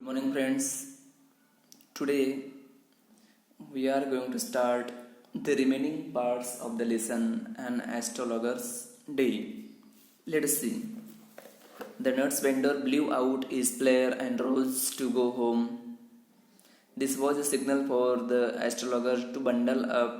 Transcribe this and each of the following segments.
Morning, friends. Today we are going to start the remaining parts of the lesson on astrologers day. Let us see. The nuts vendor blew out his flare and rose to go home. This was a signal for the astrologer to bundle up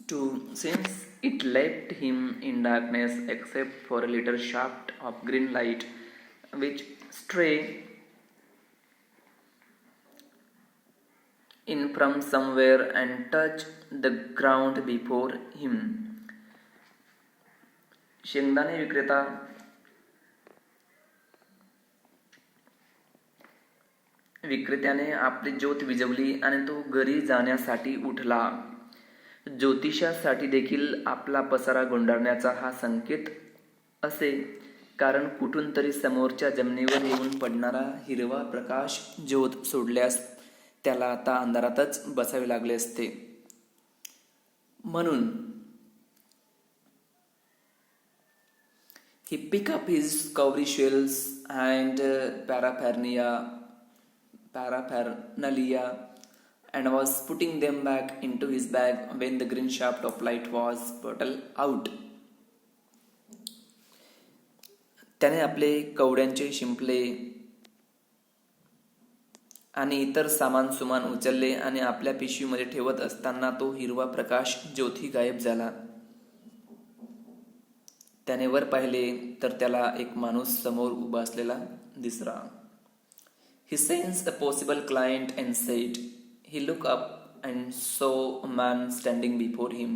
too, since it left him in darkness except for a little shaft of green light which stray in from somewhere and touch the ground before him. शेंगदाणे विक्रेत्याने आपली ज्योत विझवली आणि तो घरी जाण्यासाठी उठला. ज्योतिषासाठी देखील आपला पसारा गुंडाळण्याचा हा संकेत असे, कारण कुठून तरी समोरच्या जमिनीवर येऊन पडणारा हिरवा प्रकाश ज्योत सोडल्यास त्याला आता अंधारातच बसावे लागले असते. म्हणून he picked up his cowrie shells and paraphernalia and was putting them back into his bag when the green shaft of light was put out. त्याने आपले कवड्यांचे शिंपले आणि इतर सामान सुमान उचलले आणि आपल्या पिशवीमध्ये ठेवत असताना तो हिरवा प्रकाश ज्योती गायब झाला. त्याने वर पाहिले तर त्याला एक माणूस समोर उभा असलेला दिसला. He sensed a possible client and said. He looked up and saw a man standing before him.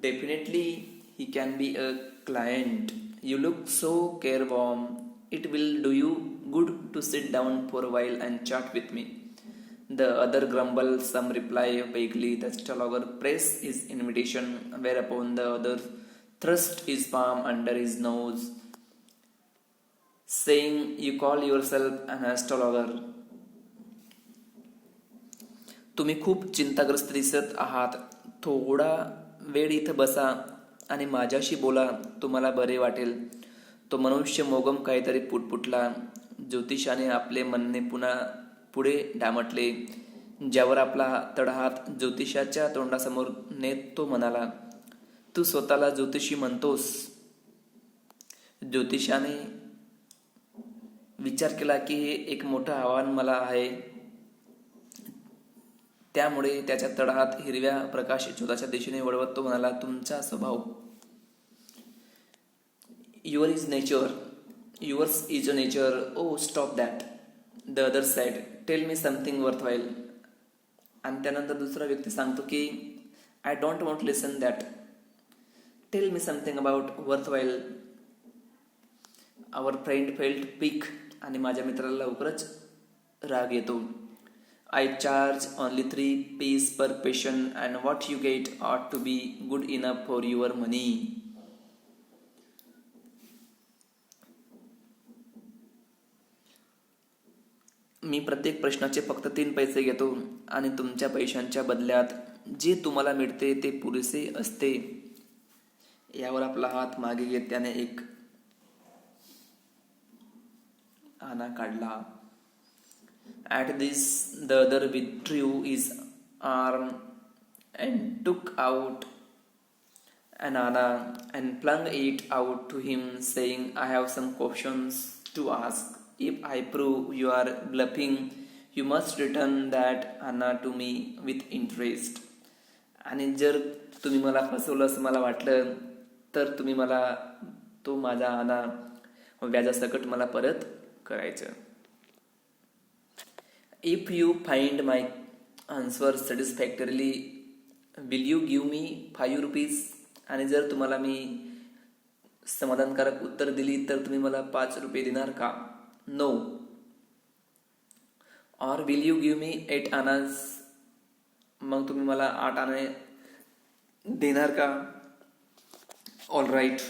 Definitely he can be a client. You look so careworn. It will do you good to sit down for a while and chat with me. The other grumbled some reply vaguely. The astrologer pressed his invitation, whereupon the other thrust his palm under his nose, saying, You call yourself an astrologer. तुम्ही खूप चिंताग्रस्त दिसत आहात. थोडा वेळ इथं बसा आणि माझ्याशी बोला, तुम्हाला बरे वाटेल. तो मनुष्य मोगम काहीतरी पुटपुटला. ज्योतिषाने आपले म्हणणे पुन्हा पुढे डामटले, ज्यावर आपला तळहात ज्योतिषाच्या तोंडासमोर नेत तो म्हणाला, तू स्वतःला ज्योतिषी म्हणतोस. ज्योतिषाने विचार केला की हे एक मोठं आव्हान मला आहे. त्यामुळे त्याच्या तळहात हिरव्या प्रकाश ज्योताच्या दिशेने वळवत तो म्हणाला, तुमचा स्वभाव. Yours is a nature. Oh, stop that. The other said, tell me something worthwhile. आणि त्यानंतर दुसरा व्यक्ती सांगतो की I don't want to listen that. Tell me something about worthwhile. Our friend felt pique. आणि माझ्या मित्राला लवकरच राग येतो. I charge only 3 Ps per patient and what you get ought to be good enough for your money. मी प्रत्येक प्रश्नाचे फक्त 3 पैसे घेतो आणि तुमच्या पैशांच्या बदल्यात जे तुम्हाला मिळते ते पुरेसे असते. यावर आपला हात मागे घेत त्याने एक आणा काढला. At this, the other withdrew his arm and took out an anna and flung it out to him, saying, I have some questions to ask. If I prove you are bluffing, you must return that anna to me with interest. आणि जर तुम्ही मला फसवलं असं मला वाटलं तर तुम्ही मला तो माझा आणा व्याजासकट मला परत करायचं. If you find my answer satisfactorily, will you give me 5 rupees? आणि जर तुम्हाला मी समाधानकारक उत्तर दिली तर तुम्ही मला 5 रुपये देणार का? No. Or will you give me 8 annas? मग तुम्ही मला 8 आणे देणार का? All right.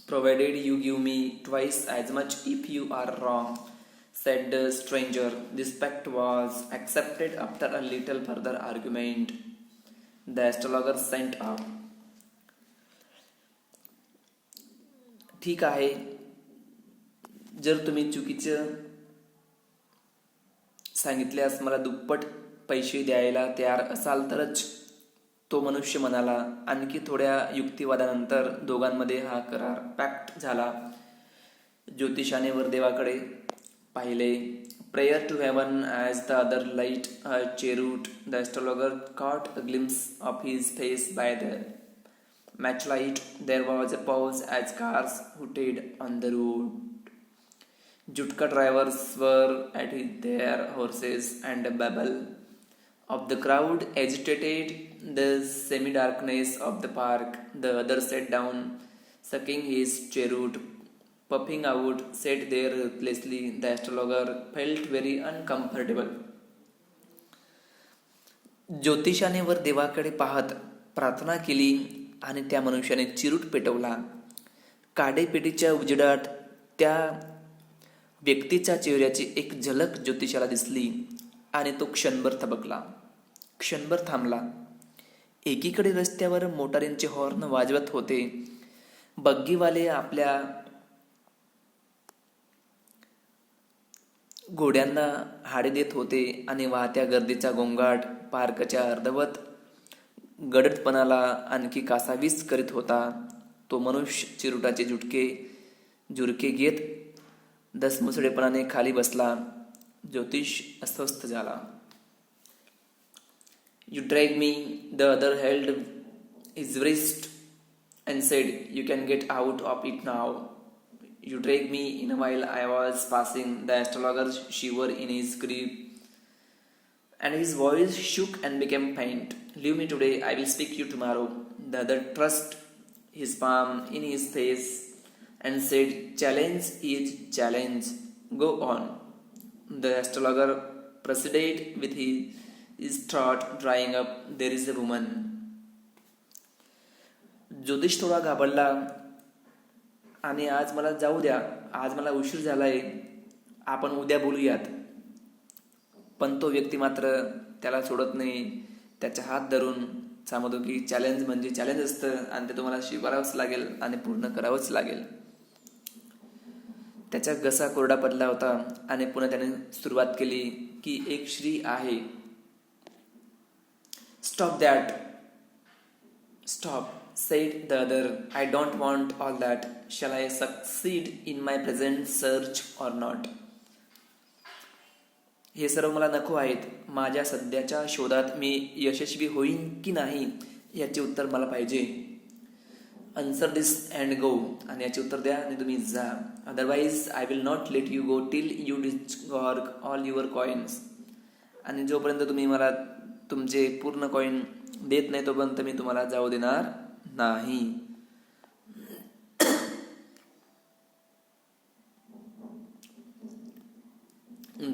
Provided you give me twice as much if you are wrong, said the stranger. This pact was accepted after a little further argument. The astrologer sent up. ठीक आहे, जर तुम्ही चुकीचं सांगितल्यास मला दुप्पट पैसे द्यायला तयार असाल तरच. तो मनुष्य म्हणाला. आणखी थोड्या युक्तिवादानंतर दोघांमध्ये हा करार पॅक्ट झाला. ज्योतिषाने वर देवाकडे पाहिले. Prayer to heaven as the other light a cheroot. The astrologer caught a glimpse of his face by the matchlight. There was a pause as cars hooted on the road. Jutka drivers were at their horses, and a babble of the crowd agitated the semi-darkness of the park. The other sat down, sucking his cheroot, puffing out, sat there ruthlessly. The astrologer felt very uncomfortable. ज्योतिषाने वर देवाकडे पाहत प्रार्थना केली आणि त्या मनुष्याने चिरूट पेटवला. काडेपेटीच्या उजेडात त्या व्यक्तीच्या चेहऱ्याची एक झलक ज्योतिषाला दिसली आणि तो क्षणभर थबकला. क्षणभर थांबला. एकीकडे रस्त्यावर मोटारींचे हॉर्न वाजवत होते. बग्गीवाले आपल्या घोड्यांना हाडे देत होते आणि वाहत्या गर्दीचा गोंगाट पार्कच्या अर्धवट गडदपणाला आणखी कासावीस करीत होता. तो मनुष्य चिरुटाचे झुरके घेत दसमुसळेपणाने खाली बसला. ज्योतिष अस्वस्थ झाला. You drag me. The other held his wrist and said, You can get out of it now. You drag me in while I was passing. The astrologer shivered in his grip, and his voice shook and became faint. Leave me today, I will speak you tomorrow. The other thrust his palm in his face and said, Challenge is challenge. Go on. The astrologer proceeded with his thought drying up. There is a woman. ज्योतिष थोडा घाबरला आणि आज मला जाऊ द्या, आज मला उशीर झालाय, आपण उद्या बोलूयात. पण तो व्यक्ती मात्र त्याला सोडत नाही. त्याचा हात धरून सांगतो की चॅलेंज म्हणजे चॅलेंज असतं आणि ते तुम्हाला स्वीकारावंच लागेल आणि पूर्ण करावंच लागेल. त्याचा घसा कोरडा पडला होता आणि पुन्हा त्याने सुरुवात केली की एक स्त्री आहे. Stop that. Stop, said the other. I don't want all that. Shall I succeed in my present search or not? हे सर्व मला नको आहेत. माझ्या सध्याच्या शोधात मी यशस्वी होईन की नाही याचे उत्तर मला पाहिजे. Answer this and go. आणि याचे उत्तर द्या आणि तुम्ही जा. Otherwise I will not let you go till you disgorge all your coins. आणि जोपर्यंत तुम्ही मला तुमचे पूर्ण कॉइन देत नाही तोपर्यंत मी तुम्हाला जाऊ देणार नाही.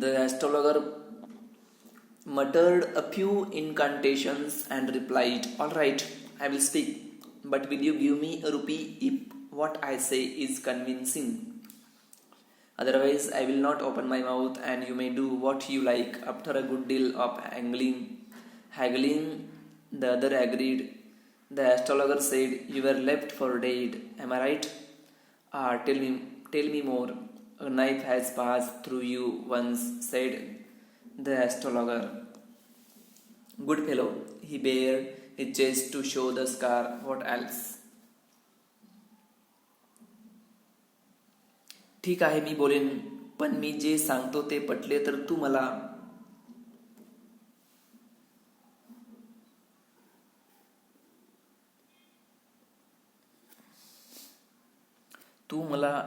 The astrologer muttered a few incantations and replied, All right, I will speak, but will you give me a rupee if what I say is convincing? Otherwise, I will not open my mouth and you may do what you like. After a good deal of haggling, the other agreed. The astrologer said, You were left for dead. Am I right? Tell me more. A knife has passed through you once, said the astrologer. Good fellow. He bared his chest to show the scar. What else? ठीक आहे, मी बोलेन, पण मी जे सांगतो ते पटले तर तू मला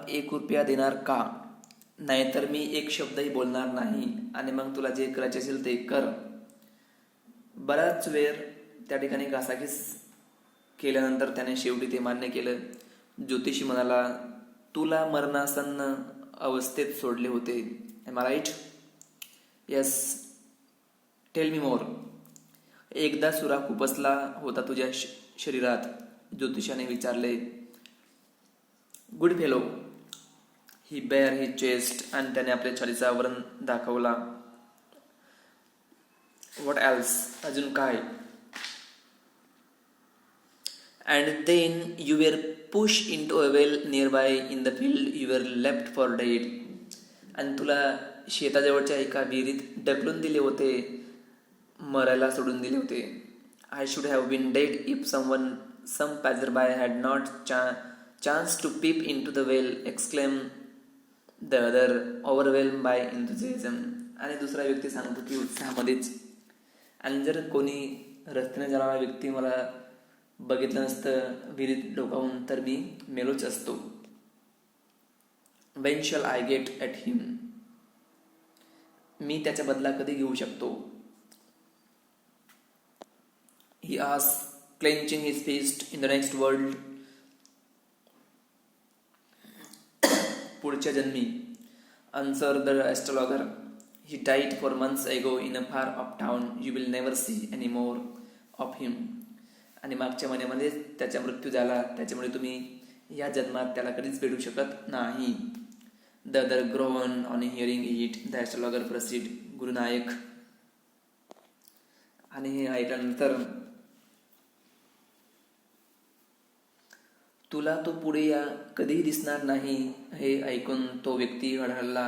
₹1 देणार का? नाहीतर मी एक शब्दही बोलणार नाही आणि मग तुला जे करायचे असेल ते कर. बराच वेळ त्या ठिकाणी घासाघीस केल्यानंतर त्याने शेवटी ते मान्य केलं. ज्योतिषी म्हणाला, तुला मरणासन्न अवस्थेत सोडले होते. Am I right? Yes. Tell me more. एकदा सुरा खुपसला होता तुझ्या शरीरात? ज्योतिषाने विचारले. Good fellow. He bare he chest. आणि त्याने आपल्या छातीचा आवरण दाखवला. What else? अजून काय? And then you were pushed into a well nearby in the field. You were left for dead. आणि तुला शेताजवळच्या एका विहिरीत ढकलून दिले होते, मरायला सोडून दिले होते. I should have been dead if some passerby had not chanced to peep into the well, exclaimed the other, overwhelmed by enthusiasm. आणि दुसरा व्यक्ती सांगतो की उत्साहामध्येच, आणि जर कोणी रस्त्याने जाणारा व्यक्ती मला बघितलं नसतं विहिरीत डोकावून, तर मी मेलोच असतो. When shall I get at him? मी त्याचा बदला कधी घेऊ शकतो? He asked, clenching his fist. In the next world, पुढच्या जन्मी. Answered the astrologer, he died 4 months ago in a far off town. You will never see any more of him. आणि मागच्या महिन्यामध्ये त्याचा मृत्यू झाला, त्याच्यामुळे तुम्ही या जन्मात त्याला कधीच भेटू शकत नाही. The other groaned on hearing it. The astrologer proceeded, गुरुनायक. आणि हे ऐकल्यानंतर, तुला तो पुढे या कधीही दिसणार नाही. हे ऐकून तो व्यक्ती हळहळला.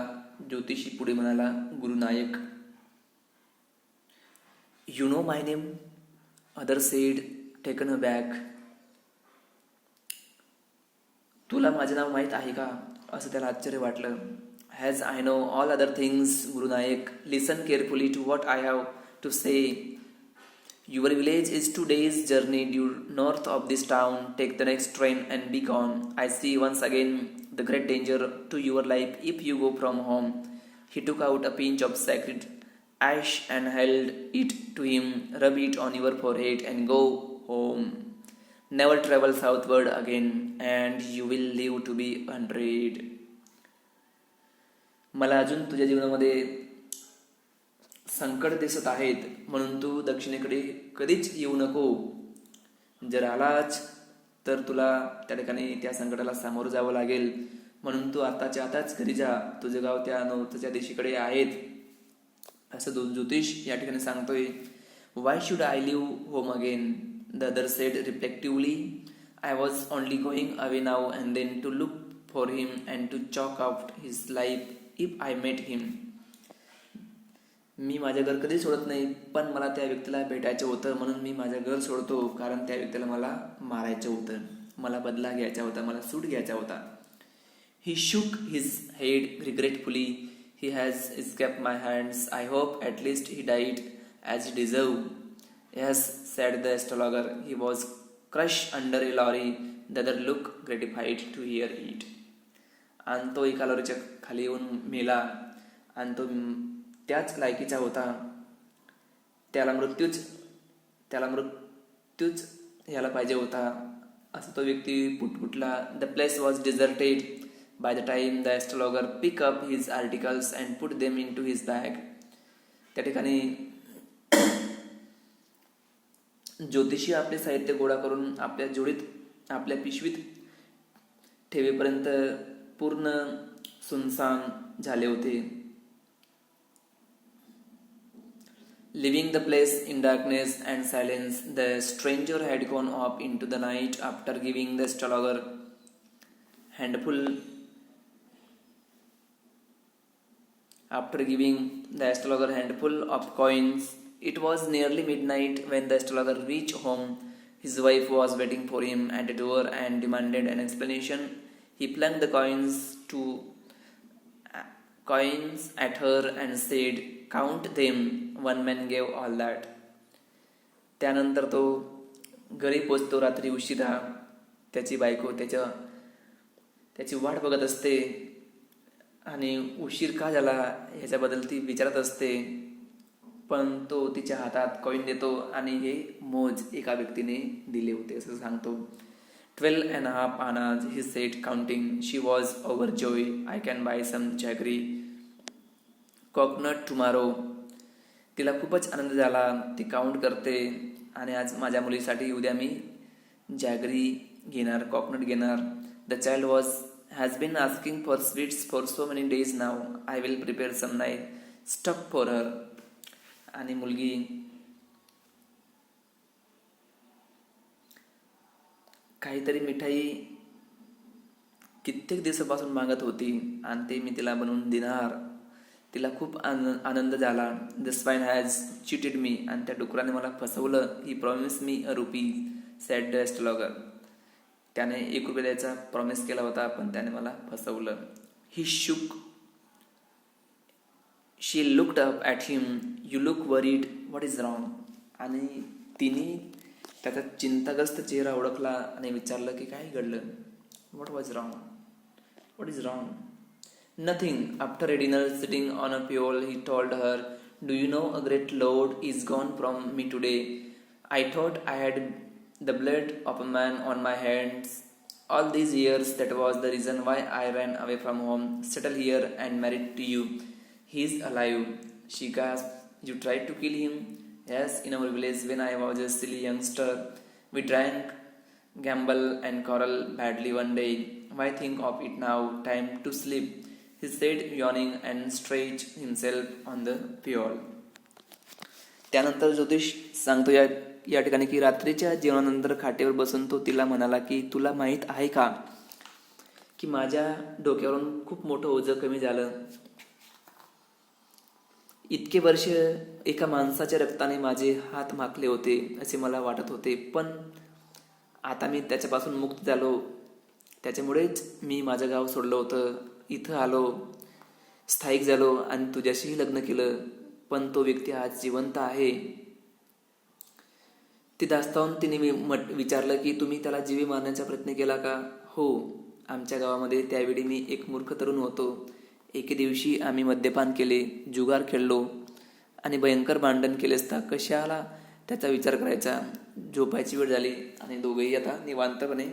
ज्योतिषी पुढे म्हणाला, Gurunayak. You know my name? Other said, taken a back. तुला माझे नाव माहीत आहे का? असं त्याला आश्चर्य वाटलं. Has I know all other things, Gurunayak. Listen carefully to what I have to say. Your village is 2 days' journey due north of this town. Take the next train and be gone. I see once again the great danger to your life if you go from home. He took out a pinch of sacred ash and held it to him. Rub it on your forehead and go home. Never travel southward again, and you will live to be 100. मला अजून तुझ्या जीवनामध्ये संकट दिसत आहेत, म्हणून तू दक्षिणेकडे कधीच येऊ नको. जर आलाच तर तुला त्या ठिकाणी त्या संकटाला सामोरं जावं लागेल, म्हणून तू आताच्या आताच घरी जा. तुझं गाव त्या नवतच्या दिशेकडे आहेत, असं ज्योतिष या ठिकाणी सांगतोय. Why should I leave home again? The other said reflectively, I was only going away now and then to look for him and to choke out his life if I met him. मी माझं घर कधी सोडत नाही, पण मला त्या व्यक्तीला भेटायचं होतं, म्हणून मी माझं घर सोडतो, कारण त्या व्यक्तीला मला मारायचं होतं, मला बदला घ्यायचा होता, मला सूट घ्यायचा होता. He shook his head regretfully. He has escaped my hands. I hope at least he died as deserve. Has said the astrologer. He was crush under a lorry. The other look gratified to hear it. आणि तो एका लॉरीच्या खाली येऊन मेला, आणि तो त्याच लायकीचा होता. त्याला मृत्यूच याला पाहिजे होता, असं तो व्यक्ती पुटपुटला. The place was deserted by the time the astrologer pick up his articles and put them into his bag. त्या ठिकाणी ज्योतिषी आपले साहित्य गोळा करून आपल्या जोडीत, आपल्या पिशवीत ठेवेपर्यंत पूर्ण सुनसान झाले होते. Leaving the place in darkness and silence, the stranger had gone off into the night after giving the astrologer handful of coins. It was nearly midnight when the astrologer reached home. His wife was waiting for him at the door and demanded an explanation. He flung the coins at her and said, "Count them. One man gave all that." त्यानंतर तो घरी पोचतो रात्री उशिरा. त्याची बायको त्याची वाट बघत असते, आणि उशीर का झाला ह्याच्याबद्दल ती विचारत असते, पण तो तिच्या हातात कॉईन देतो, आणि हे मोज एका व्यक्तीने दिले होते असं सांगतो. 12.5 annas, he said, counting. She was overjoyed. I can buy some jaggery coconut tomorrow. तिला खूपच आनंद झाला. ती काउंट करते, आणि आज माझ्या मुलीसाठी उद्या मी जॅगरी घेणार, कोकोनट घेणार. The child has been asking for sweets for so many days now. I will prepare some night stuff for her. आणि मुलगी काहीतरी मिठाई कित्येक दिवसापासून मागत होती, आणि ते मी तिला बनवून देणार. तिला खूप आनंद झाला. The swine has cheated me, आणि त्या डुकराने मला फसवलं. He promise me a rupee, said the astrologer. त्याने 1 रुपया द्यायचा प्रॉमिस केला होता, पण त्याने मला फसवलं. He shook, she looked up at him. You look worried, what is wrong. आणि तिने त्याचा चिंताग्रस्त चेहरा ओळखला आणि विचारलं की काय घडलं. What was wrong, what is wrong. Nothing. After a dinner sitting on a pyol he told her, do you know a great load is gone from me today. I thought I had the blood of a man on my hands all these years. That was the reason why I ran away from home, settled here and married to you. He is alive, she gasped. You tried to kill him? Yes, in our village when I was a silly youngster. We drank, gambled and quarreled badly one day. Why think of it now? Time to sleep, he said, yawning and stretched himself on the pole. त्यानंतर ज्योतिष सांगतो या ठिकाणी की रात्रीच्या जेवणानंतर खाटेवर बसून तो तिला म्हणाला की तुला माहीत आहे का की माझ्या डोक्यावरून खूप मोठं ओझं कमी झालं. इतके वर्ष एका माणसाच्या रक्ताने माझे हात माखले होते असे मला वाटत होते, पण आता मी त्याच्यापासून मुक्त झालो. त्याच्यामुळेच मी माझं गाव सोडलं होतं, इथं आलो, स्थायिक झालो आणि तुझ्याशीही लग्न केलं. पण तो व्यक्ती आज जिवंत आहे. ती दास्तावून तिने विचारलं की तुम्ही त्याला जीवे मारण्याचा प्रयत्न केला का. हो, आमच्या गावामध्ये त्यावेळी मी एक मूर्ख तरुण होतो. एके दिवशी आम्ही मद्यपान केले, जुगार खेळलो आणि भयंकर भांडण केले असता कशाला त्याचा विचार करायचा. झोपायची वेळ झाली आणि दोघेही आता निवांतपणे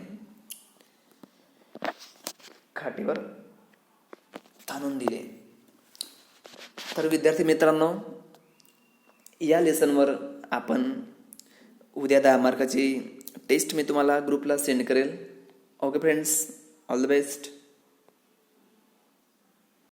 खाटेवर ताणून दिले. तर विद्यार्थी मित्रांनो, या लेसनवर आपण उद्या 10 मार्काची टेस्ट मी तुम्हाला ग्रुपला सेंड करेल. Okay friends, all the best.